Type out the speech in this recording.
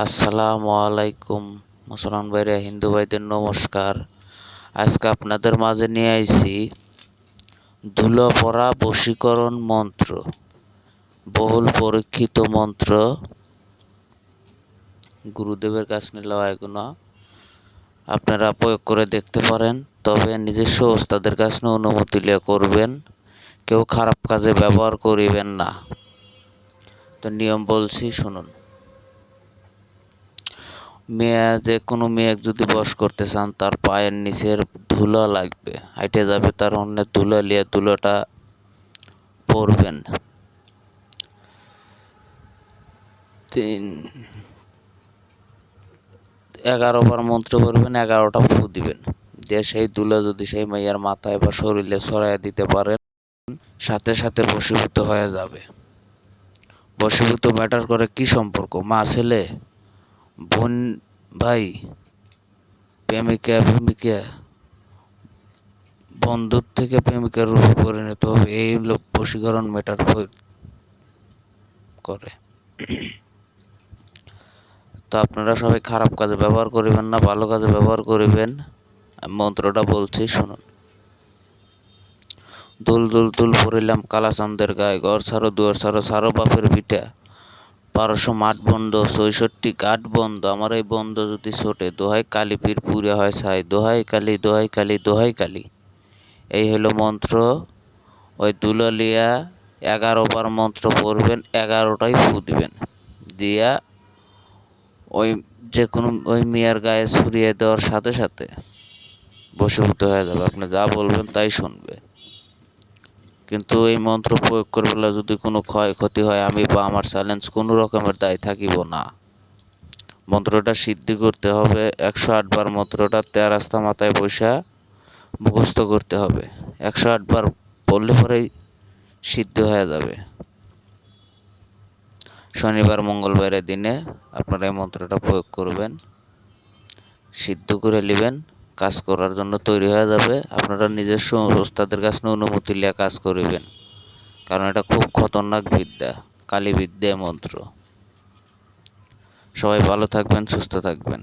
আসসালামু আলাইকুম মুসলমান ভাইরা, হিন্দু ভাইদের নমস্কার। আজকে আপনাদের মাঝে নিয়ে আইছি ধুলো পড়া বশীকরণ মন্ত্র, বহুল পরীক্ষিত মন্ত্র। গুরুদেবের কাছ নিলেও এগুলো আপনারা প্রয়োগ করে দেখতে পারেন, তবে নিজস্ব ওস্তাদের কাছ নিয়ে অনুমতি নিয়ে করবেন। কেউ খারাপ কাজে ব্যবহার করিবেন না। তো নিয়ম বলছি, শুনুন। যে কোনো মেয়ে যদি বশ করতে চান, তার পায়ের নিচের ধুলো লাগবে, হাইটে যাবে, তার অন্যের ধুলো নিয়ে ধুলোটা পরবেন। 11 বার মন্ত্র পড়বেন, 11টা ফু দিবেন, দিয়ে সেই ধুলো যদি সেই মেয়ের মাথায় বা শরীরে ছড়াইয়া দিতে পারেন, সাথে সাথে বশীভূত হয়ে যাবে। বশীভূত ম্যাটার করে কি সম্পর্ক, মা ছেলে, বোন ভাই, প্রেমিকা বন্ধুর থেকে প্রেমিকার রূপে পরিণত হবে, এই লোক বশীকরণ ম্যাটার করে। তো আপনারা সবাই খারাপ কাজে ব্যবহার করিবেন না, ভালো কাজে ব্যবহার করিবেন। মন্ত্রটা বলছি, শুনুন। দুল দুল দুল পড়িলাম কালা চাঁদের গায়ে, ঘর ছাড়ো দুয়ার ছাড়ো, ছাড়ো বাপের পিঠা, 1200 মাঠ বন্ধ, 66 কাঠ বন্ধ, আমার এই বন্ধ যদি ছোটে, দোহাই কালী পীর পুরে হয় ছাই, দোহাই কালী দোহাই কালী দোহাই কালী। এই হলো মন্ত্র। ওই দুলালিয়া 11 বার মন্ত্র পড়বেন, 11টাই ফু দিবেন, দিয়া ওই যে কোনো ওই মেয়ের গায়ে ছড়িয়ে দেওয়ার সাথে সাথে বশীভূত হয়ে যাবে। আপনি যা বলবেন তাই শুনবে। কিন্তু এই মন্ত্র প্রয়োগ করলে যদি কোনো ক্ষয়ক্ষতি হয়, আমি বা আমার চ্যালেঞ্জ কোনো রকমের দায় থাকিব না। মন্ত্রটা সিদ্ধি করতে হবে 108 বার। মন্ত্রটা 13 রাস্তা মাথায় বসা মুখস্থ করতে হবে। 108 বার পড়লে পরেই সিদ্ধ হয়ে যাবে। শনিবার মঙ্গলবারের দিনে আপনারা এই মন্ত্রটা প্রয়োগ করবেন, সিদ্ধ করে নেবেন, কাজ করার জন্য তৈরি হয়ে যাবে। আপনারা নিজস্ব ওস্তাদের কাছে অনুমতি নিয়ে কাজ করিবেন, কারণ এটা খুব খতরনাক বিদ্যা, কালী বিদ্যা মন্ত্র। সবাই ভালো থাকবেন, সুস্থ থাকবেন।